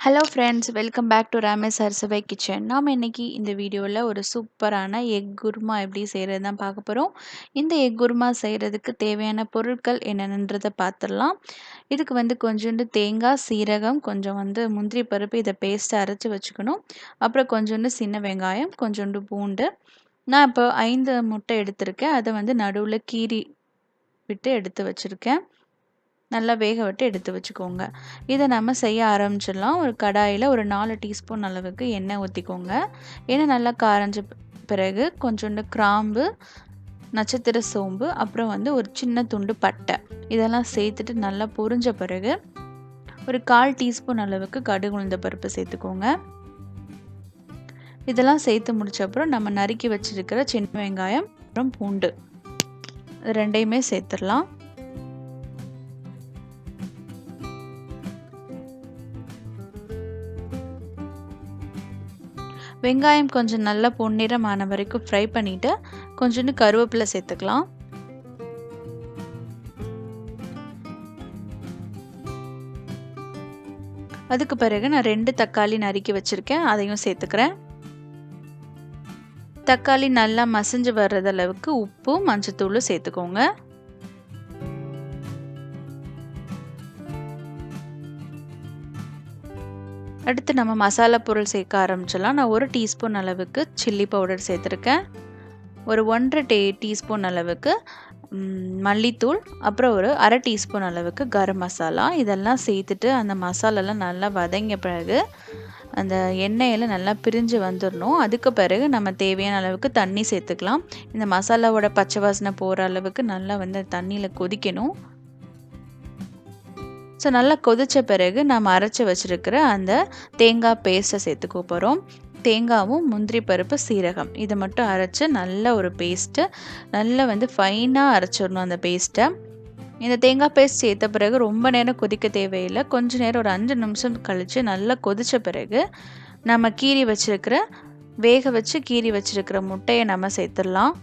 Hello friends, welcome back to Ramesh ஹர்சவை kitchen. நாம் இன்னைக்கு இந்த வீடியோவில் ஒரு சூப்பரான எக் குருமா எப்படி செய்கிறது தான் பார்க்க போகிறோம். இந்த எக் குருமா செய்கிறதுக்கு தேவையான பொருட்கள் என்னென்னன்றதை பார்த்துடலாம். இதுக்கு கொஞ்சோண்டு தேங்காய், சீரகம், கொஞ்சம் முந்திரி பருப்பு, இதை பேஸ்ட்டை அரைச்சி வச்சுக்கணும். அப்புறம் கொஞ்சோண்டு சின்ன வெங்காயம், கொஞ்சோண்டு பூண்டு. நான் இப்போ 5 முட்டை எடுத்திருக்கேன். அதை நடுவில் கீறி விட்டு எடுத்து வச்சுருக்கேன். நல்லா வேக விட்டு எடுத்து வச்சுக்கோங்க. இதை நம்ம செய்ய ஆரம்பிச்சிடலாம். ஒரு கடாயில் ஒரு 4 டீஸ்பூன் அளவுக்கு எண்ணெய் ஊற்றிக்கோங்க. எண்ணெய் நல்லா காய்ஞ்ச பிறகு கொஞ்சோண்டு கிராம்பு, நட்சத்திர சோம்பு, அப்புறம் ஒரு சின்ன துண்டு பட்டை இதெல்லாம் சேர்த்துட்டு நல்லா பொரிஞ்ச பிறகு ஒரு 1/4 டீஸ்பூன் அளவுக்கு கடுகு உளுந்த பருப்பு சேர்த்துக்கோங்க. இதெல்லாம் சேர்த்து முடிச்ச அப்புறம் நம்ம நறுக்கி வச்சிருக்கிற சின்ன வெங்காயம் அப்புறம் பூண்டு ரெண்டையுமே சேர்த்துடலாம். வெங்காயம் கொஞ்சம் நல்லா பொன்னிறம் ஆன வரைக்கும் ஃப்ரை பண்ணிவிட்டு கொஞ்சோண்டு கருவேப்பிலை சேர்த்துக்கலாம். அதுக்கு பிறகு நான் 2 தக்காளி நறுக்கி வச்சுருக்கேன், அதையும் சேர்த்துக்கிறேன். தக்காளி நல்லா மசிஞ்சு வர்றது அளவுக்கு உப்பு, மஞ்சத்தூள் சேர்த்துக்கோங்க. அடுத்து நம்ம மசாலா பொருள் சேர்க்க ஆரம்பிச்சிடலாம். நான் 1 டீஸ்பூன் அளவுக்கு சில்லி பவுடர் சேர்த்துருக்கேன். ஒரு 1.5 டீஸ்பூன் அளவுக்கு மல்லித்தூள், அப்புறம் ஒரு 1/2 டீஸ்பூன் அளவுக்கு கரம் மசாலா. இதெல்லாம் சேர்த்துட்டு அந்த மசாலாலாம் நல்லா வதங்கிய பிறகு அந்த எண்ணெயில் நல்லா பிரிஞ்சு வந்துடணும். அதுக்கு பிறகு நம்ம தேவையான அளவுக்கு தண்ணி சேர்த்துக்கலாம். இந்த மசாலாவோட பச்சை வாசனை போகிற அளவுக்கு நல்லா தண்ணியில் கொதிக்கணும். ஸோ நல்லா கொதித்த பிறகு நம்ம அரைச்சி வச்சுருக்கிற அந்த தேங்காய் பேஸ்ட்டை சேர்த்துக்க போகிறோம். தேங்காவும் முந்திரி பருப்பு, சீரகம் இதை மட்டும் அரைச்சி நல்ல ஒரு பேஸ்ட்டு நல்லா ஃபைனாக அரைச்சிடணும் அந்த பேஸ்ட்டை. இந்த தேங்காய் பேஸ்ட் சேர்த்த பிறகு ரொம்ப நேரம் கொதிக்க தேவையில்லை. கொஞ்சம் நேரம் ஒரு 5 நிமிஷம் கழித்து நல்லா கொதித்த பிறகு நம்ம வேக வச்சு கீறி வச்சுருக்கிற முட்டையை நம்ம சேர்த்துடலாம்.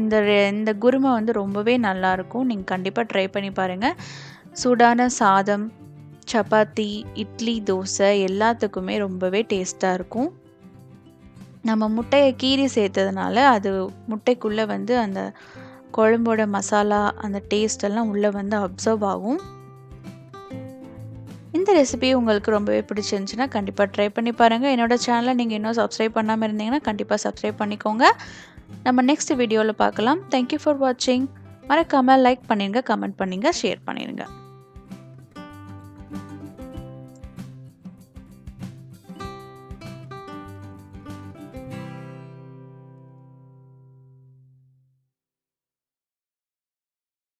இந்த குருமா ரொம்பவே நல்லாயிருக்கும். நீங்கள் கண்டிப்பாக ட்ரை பண்ணி பாருங்கள். சூடான சாதம், சப்பாத்தி, இட்லி, தோசை எல்லாத்துக்குமே ரொம்பவே டேஸ்ட்டாக இருக்கும். நம்ம முட்டையை கீறி சேர்த்ததுனால அது முட்டைக்குள்ளே அந்த குழம்போட மசாலா அந்த டேஸ்டெல்லாம் உள்ளே அப்சர்வ் ஆகும். இந்த ரெசிபி உங்களுக்கு ரொம்பவே பிடிச்சிருந்துச்சுன்னா கண்டிப்பாக ட்ரை பண்ணி பாருங்கள். என்னோடய சேனலை நீங்கள் இன்னும் சப்ஸ்கிரைப் பண்ணாமல் இருந்தீங்கன்னா கண்டிப்பாக சப்ஸ்கிரைப் பண்ணிக்கோங்க. நம்ம நெக்ஸ்ட் வீடியோவில் பார்க்கலாம். தேங்க்யூ ஃபார் வாட்சிங். மறக்காமல் லைக் பண்ணிடுங்க, கமெண்ட் பண்ணிடுங்க, ஷேர் பண்ணிடுங்க.